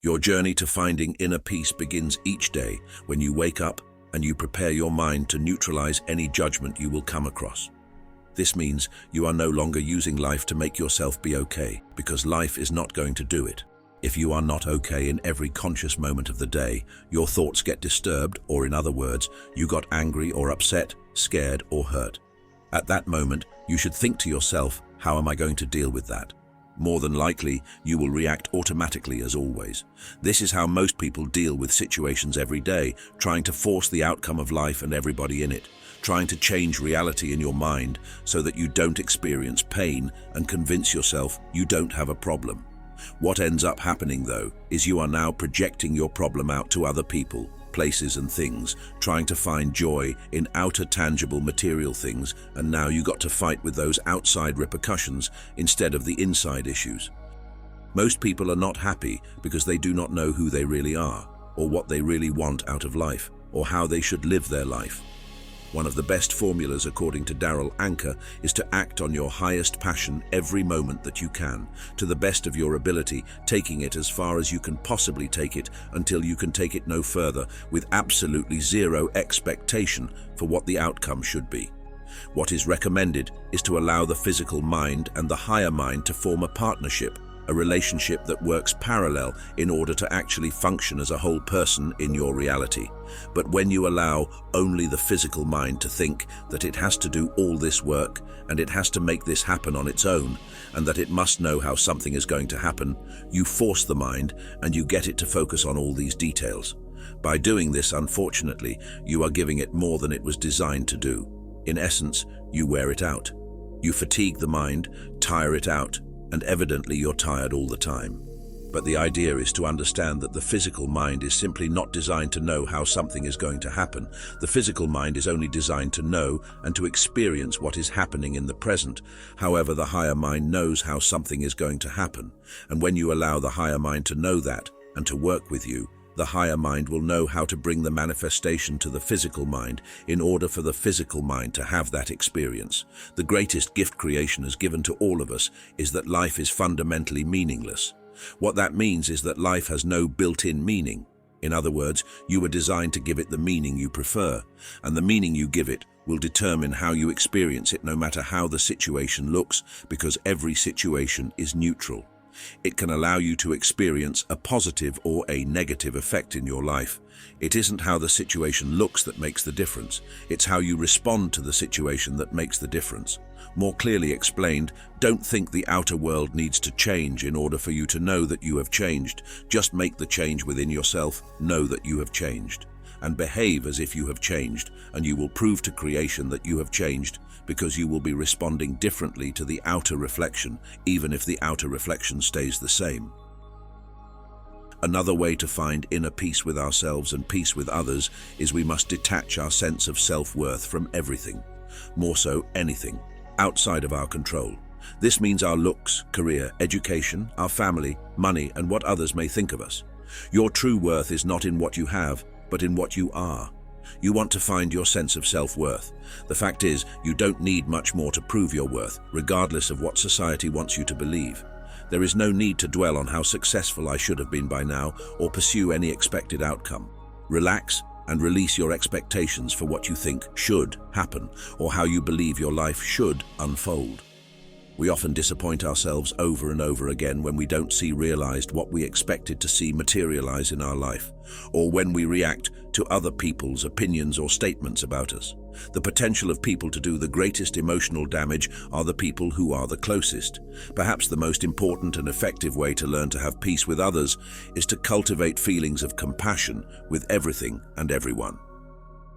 Your journey to finding inner peace begins each day when you wake up and you prepare your mind to neutralize any judgment you will come across. This means you are no longer using life to make yourself be okay, because life is not going to do it. If you are not okay in every conscious moment of the day, your thoughts get disturbed, or in other words, you got angry or upset, scared or hurt. At that moment, you should think to yourself, how am I going to deal with that? More than likely, you will react automatically as always. This is how most people deal with situations every day, trying to force the outcome of life and everybody in it, trying to change reality in your mind so that you don't experience pain and convince yourself you don't have a problem. What ends up happening, though, is you are now projecting your problem out to other people, places and things, trying to find joy in outer tangible material things, and now you got to fight with those outside repercussions instead of the inside issues. Most people are not happy because they do not know who they really are, or what they really want out of life, or how they should live their life. One of the best formulas, according to Darrell Anka, is to act on your highest passion every moment that you can, to the best of your ability, taking it as far as you can possibly take it until you can take it no further, with absolutely zero expectation for what the outcome should be. What is recommended is to allow the physical mind and the higher mind to form a partnership, a relationship that works parallel in order to actually function as a whole person in your reality. But when you allow only the physical mind to think that it has to do all this work and it has to make this happen on its own, and that it must know how something is going to happen, you force the mind and you get it to focus on all these details. By doing this, unfortunately, you are giving it more than it was designed to do. In essence, you wear it out. You fatigue the mind, tire it out, and evidently you're tired all the time. But the idea is to understand that the physical mind is simply not designed to know how something is going to happen. The physical mind is only designed to know and to experience what is happening in the present. However, the higher mind knows how something is going to happen. And when you allow the higher mind to know that and to work with you, the higher mind will know how to bring the manifestation to the physical mind in order for the physical mind to have that experience. The greatest gift creation has given to all of us is that life is fundamentally meaningless. What that means is that life has no built-in meaning. In other words, you were designed to give it the meaning you prefer, and the meaning you give it will determine how you experience it, no matter how the situation looks, because every situation is neutral. It can allow you to experience a positive or a negative effect in your life. It isn't how the situation looks that makes the difference. It's how you respond to the situation that makes the difference. More clearly explained, don't think the outer world needs to change in order for you to know that you have changed. Just make the change within yourself, know that you have changed, and behave as if you have changed, and you will prove to creation that you have changed, because you will be responding differently to the outer reflection, even if the outer reflection stays the same. Another way to find inner peace with ourselves and peace with others is we must detach our sense of self-worth from everything, more so anything, outside of our control. This means our looks, career, education, our family, money, and what others may think of us. Your true worth is not in what you have, but in what you are. You want to find your sense of self-worth. The fact is, you don't need much more to prove your worth, regardless of what society wants you to believe. There is no need to dwell on how successful I should have been by now or pursue any expected outcome. Relax and release your expectations for what you think should happen or how you believe your life should unfold. We often disappoint ourselves over and over again when we don't see realized what we expected to see materialize in our life, or when we react to other people's opinions or statements about us. The potential of people to do the greatest emotional damage are the people who are the closest. Perhaps the most important and effective way to learn to have peace with others is to cultivate feelings of compassion with everything and everyone.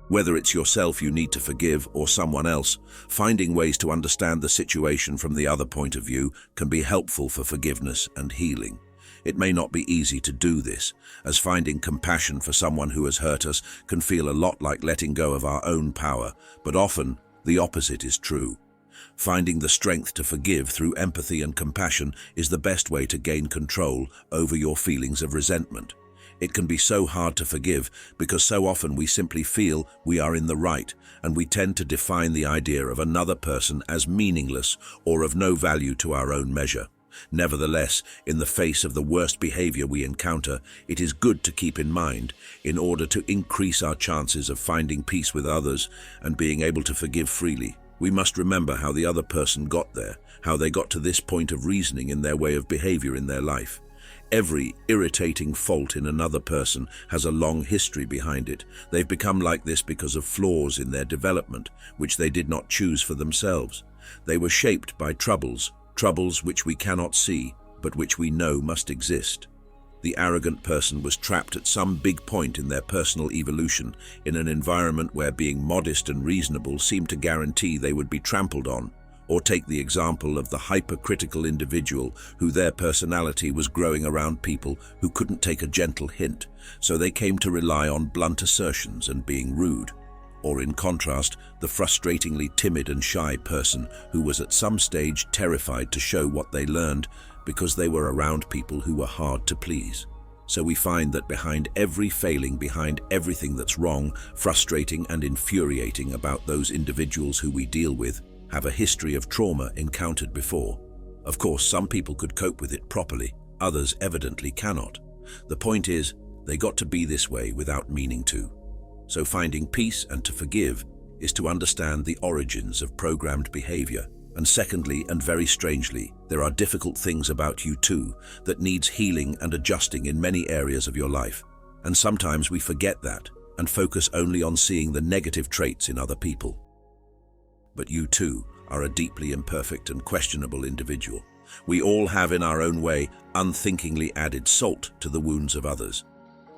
Whether it's yourself you need to forgive or someone else, finding ways to understand the situation from the other point of view can be helpful for forgiveness and healing. It may not be easy to do this, as finding compassion for someone who has hurt us can feel a lot like letting go of our own power, but often the opposite is true. Finding the strength to forgive through empathy and compassion is the best way to gain control over your feelings of resentment. It can be so hard to forgive because so often we simply feel we are in the right, and we tend to define the idea of another person as meaningless or of no value to our own measure. Nevertheless, in the face of the worst behavior we encounter, it is good to keep in mind, in order to increase our chances of finding peace with others and being able to forgive freely. We must remember how the other person got there, how they got to this point of reasoning in their way of behavior in their life. Every irritating fault in another person has a long history behind it. They've become like this because of flaws in their development, which they did not choose for themselves. They were shaped by troubles which we cannot see, but which we know must exist. The arrogant person was trapped at some big point in their personal evolution, in an environment where being modest and reasonable seemed to guarantee they would be trampled on. Or take the example of the hypercritical individual who their personality was growing around people who couldn't take a gentle hint, so they came to rely on blunt assertions and being rude. Or in contrast, the frustratingly timid and shy person who was at some stage terrified to show what they learned because they were around people who were hard to please. So we find that behind every failing, behind everything that's wrong, frustrating and infuriating about those individuals who we deal with, have a history of trauma encountered before. Of course, some people could cope with it properly, others evidently cannot. The point is, they got to be this way without meaning to. So finding peace and to forgive is to understand the origins of programmed behavior. And secondly, and very strangely, there are difficult things about you too that needs healing and adjusting in many areas of your life. And sometimes we forget that and focus only on seeing the negative traits in other people. But you too are a deeply imperfect and questionable individual. We all have in our own way unthinkingly added salt to the wounds of others.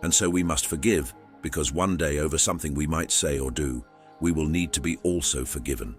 And so we must forgive, because one day over something we might say or do, we will need to be also forgiven.